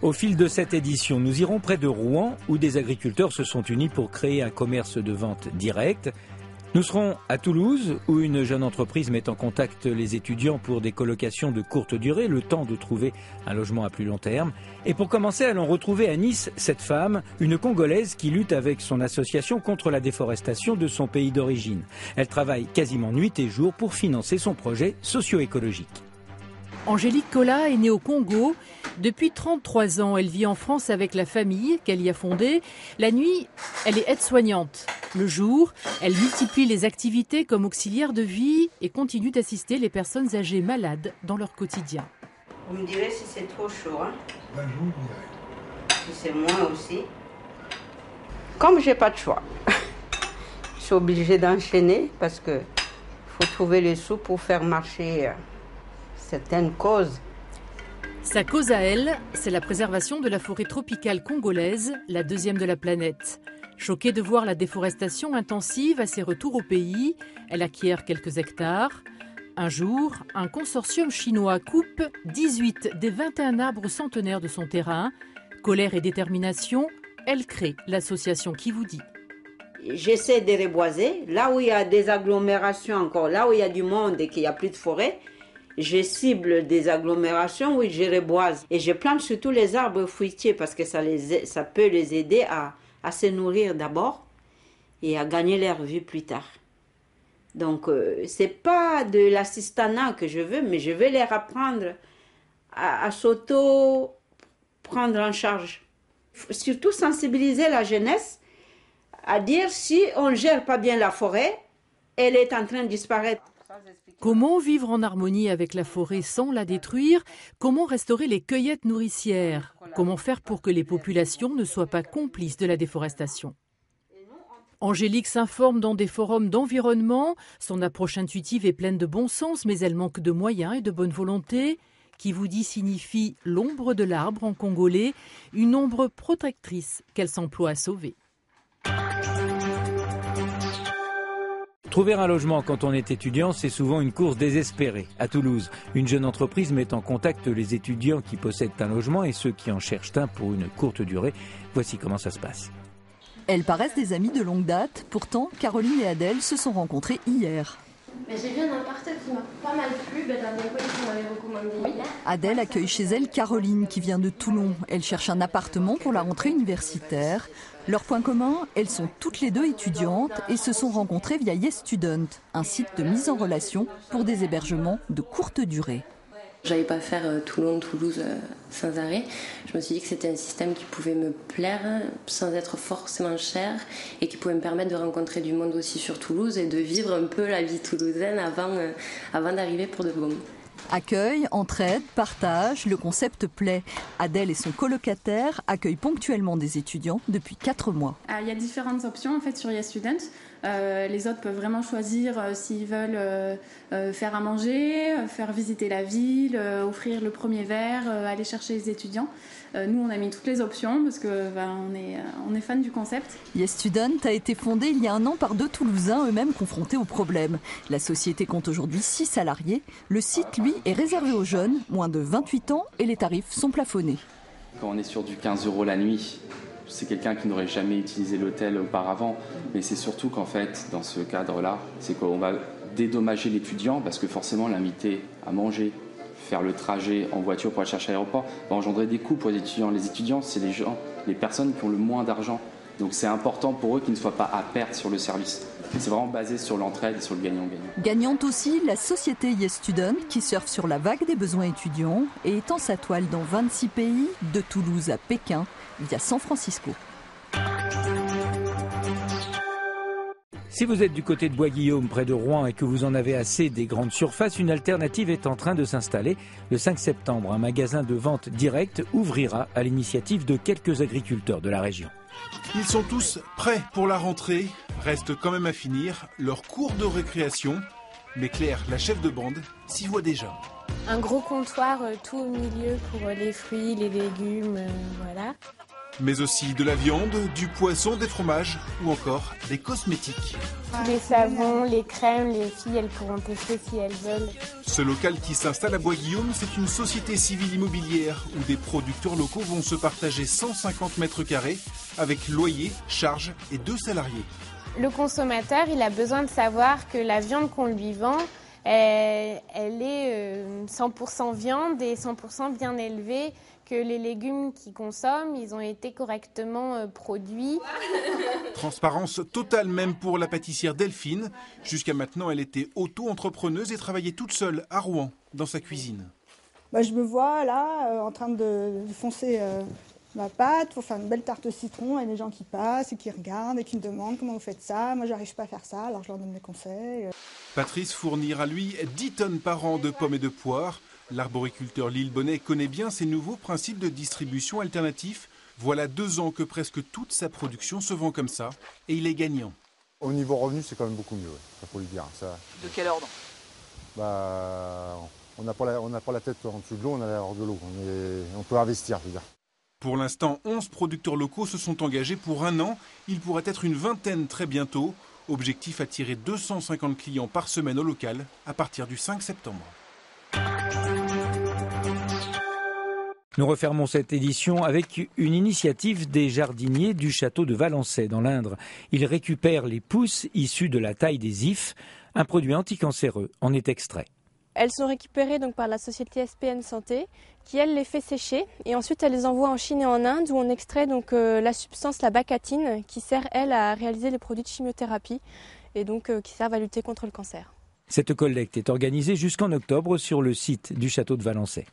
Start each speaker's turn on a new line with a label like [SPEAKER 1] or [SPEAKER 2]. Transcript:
[SPEAKER 1] Au fil de cette édition, nous irons près de Rouen où des agriculteurs se sont unis pour créer un commerce de vente directe. Nous serons à Toulouse où une jeune entreprise met en contact les étudiants pour des colocations de courte durée, le temps de trouver un logement à plus long terme. Et pour commencer, allons retrouver à Nice cette femme, une Congolaise qui lutte avec son association contre la déforestation de son pays d'origine. Elle travaille quasiment nuit et jour pour financer son projet socio-écologique.
[SPEAKER 2] Angélique Kola est née au Congo. Depuis 33 ans, elle vit en France avec la famille qu'elle y a fondée. La nuit, elle est aide-soignante. Le jour, elle multiplie les activités comme auxiliaire de vie et continue d'assister les personnes âgées malades dans leur quotidien.
[SPEAKER 3] Vous me direz si c'est trop chaud, hein?
[SPEAKER 4] Ben, je vous dirai.
[SPEAKER 3] Si c'est moins aussi. Comme j'ai pas de choix, je suis obligée d'enchaîner parce que faut trouver les sous pour faire marcher certaines causes.
[SPEAKER 2] Sa cause à elle, c'est la préservation de la forêt tropicale congolaise, la deuxième de la planète. Choquée de voir la déforestation intensive à ses retours au pays, elle acquiert quelques hectares. Un jour, un consortium chinois coupe 18 des 21 arbres centenaires de son terrain. Colère et détermination, elle crée l'association Kivoudi.
[SPEAKER 3] J'essaie de reboiser. Là où il y a des agglomérations encore, là où il y a du monde et qu'il n'y a plus de forêt, je cible des agglomérations où je reboise. Et je plante surtout les arbres fruitiers parce que ça peut les aider à se nourrir d'abord et à gagner leur vie plus tard. Donc, c'est pas de l'assistanat que je veux, mais je veux leur apprendre à s'auto-prendre en charge. Surtout sensibiliser la jeunesse à dire si on ne gère pas bien la forêt, elle est en train de disparaître.
[SPEAKER 2] Comment vivre en harmonie avec la forêt sans la détruire? Comment restaurer les cueillettes nourricières? Comment faire pour que les populations ne soient pas complices de la déforestation? Angélique s'informe dans des forums d'environnement. Son approche intuitive est pleine de bon sens, mais elle manque de moyens et de bonne volonté. Kivoudi signifie l'ombre de l'arbre en congolais, une ombre protectrice qu'elle s'emploie à sauver.
[SPEAKER 1] Trouver un logement quand on est étudiant, c'est souvent une course désespérée. À Toulouse, une jeune entreprise met en contact les étudiants qui possèdent un logement et ceux qui en cherchent un pour une courte durée. Voici comment ça se passe.
[SPEAKER 5] Elles paraissent des amies de longue date. Pourtant, Caroline et Adèle se sont rencontrées hier.
[SPEAKER 6] J'ai vu un appart qui m'a pas mal plu, dans l'école qu'on m'avait recommandé hier.
[SPEAKER 5] Adèle accueille chez elle Caroline qui vient de Toulon. Elle cherche un appartement pour la rentrée universitaire. Leur point commun, elles sont toutes les deux étudiantes et se sont rencontrées via YesStudent, un site de mise en relation pour des hébergements de courte durée.
[SPEAKER 6] J'allais pas faire Toulon-Toulouse sans arrêt. Je me suis dit que c'était un système qui pouvait me plaire sans être forcément cher et qui pouvait me permettre de rencontrer du monde aussi sur Toulouse et de vivre un peu la vie toulousaine avant d'arriver pour de bon.
[SPEAKER 5] Accueil, entraide, partage, le concept plaît. Adèle et son colocataire accueillent ponctuellement des étudiants depuis 4 mois.
[SPEAKER 7] Il y a différentes options en fait sur YesStudent. Les autres peuvent vraiment choisir s'ils veulent faire à manger, faire visiter la ville, offrir le premier verre, aller chercher les étudiants. Nous, on a mis toutes les options parce que on est fan du concept.
[SPEAKER 5] YesStudent a été fondé il y a 1 an par 2 Toulousains eux-mêmes confrontés au problème. La société compte aujourd'hui 6 salariés. Le site, lui, est réservé aux jeunes, moins de 28 ans, et les tarifs sont plafonnés.
[SPEAKER 8] Quand on est sur du 15 € la nuit, c'est quelqu'un qui n'aurait jamais utilisé l'hôtel auparavant, mais c'est surtout qu'en fait, dans ce cadre-là, c'est qu'on va dédommager l'étudiant parce que forcément l'inviter à manger, faire le trajet en voiture pour aller chercher à l'aéroport, va engendrer des coûts pour les étudiants. Les étudiants, c'est les personnes qui ont le moins d'argent. Donc c'est important pour eux qu'ils ne soient pas à perte sur le service. C'est vraiment basé sur l'entraide et sur le gagnant-gagnant.
[SPEAKER 5] Gagnante aussi, la société YesStudent qui surfe sur la vague des besoins étudiants et étend sa toile dans 26 pays, de Toulouse à Pékin, via San Francisco.
[SPEAKER 1] Si vous êtes du côté de Bois-Guillaume, près de Rouen, et que vous en avez assez des grandes surfaces, une alternative est en train de s'installer. Le 5 septembre, un magasin de vente directe ouvrira à l'initiative de quelques agriculteurs de la région.
[SPEAKER 4] Ils sont tous prêts pour la rentrée. Reste quand même à finir leur cours de récréation. Mais Claire, la chef de bande, s'y voit déjà.
[SPEAKER 9] Un gros comptoir tout au milieu pour les fruits, les légumes, voilà.
[SPEAKER 4] Mais aussi de la viande, du poisson, des fromages ou encore des cosmétiques.
[SPEAKER 9] Les savons, les crèmes, les filles, elles pourront tester si elles veulent.
[SPEAKER 4] Ce local qui s'installe à Bois-Guillaume, c'est une société civile immobilière où des producteurs locaux vont se partager 150 mètres carrés avec loyer, charges et 2 salariés.
[SPEAKER 9] Le consommateur, il a besoin de savoir que la viande qu'on lui vend, elle est 100% viande et 100% bien élevée, que les légumes qu'ils consomment, ils ont été correctement produits.
[SPEAKER 4] Transparence totale même pour la pâtissière Delphine. Jusqu'à maintenant, elle était auto-entrepreneuse et travaillait toute seule à Rouen, dans sa cuisine.
[SPEAKER 10] Je me vois là, en train de foncer ma pâte pour faire une belle tarte au citron. Il y a des gens qui passent et qui regardent et qui me demandent comment vous faites ça. Moi, j'arrive pas à faire ça, alors je leur donne des conseils.
[SPEAKER 4] Patrice fournira, lui, 10 tonnes par an de pommes et de poires. L'arboriculteur Lille-Bonnet connaît bien ces nouveaux principes de distribution alternatifs. Voilà 2 ans que presque toute sa production se vend comme ça, et il est gagnant.
[SPEAKER 11] Au niveau revenu, c'est quand même beaucoup mieux, ça faut le dire. Ça...
[SPEAKER 12] De quel ordre?
[SPEAKER 11] On n'a pas la tête en dessous de l'eau, on a l'air hors de l'eau. On peut investir, je veux dire.
[SPEAKER 4] Pour l'instant, 11 producteurs locaux se sont engagés pour 1 an. Il pourrait être une vingtaine très bientôt. Objectif, attirer 250 clients par semaine au local à partir du 5 septembre.
[SPEAKER 1] Nous refermons cette édition avec une initiative des jardiniers du château de Valençay dans l'Indre. Ils récupèrent les pousses issues de la taille des ifs. Un produit anticancéreux en est extrait.
[SPEAKER 13] Elles sont récupérées donc par la société SPN Santé qui, elle, les fait sécher et ensuite elle les envoie en Chine et en Inde où on extrait donc la substance, la bacatine, qui sert, elle, à réaliser les produits de chimiothérapie et donc qui servent à lutter contre le cancer.
[SPEAKER 1] Cette collecte est organisée jusqu'en octobre sur le site du château de Valençay.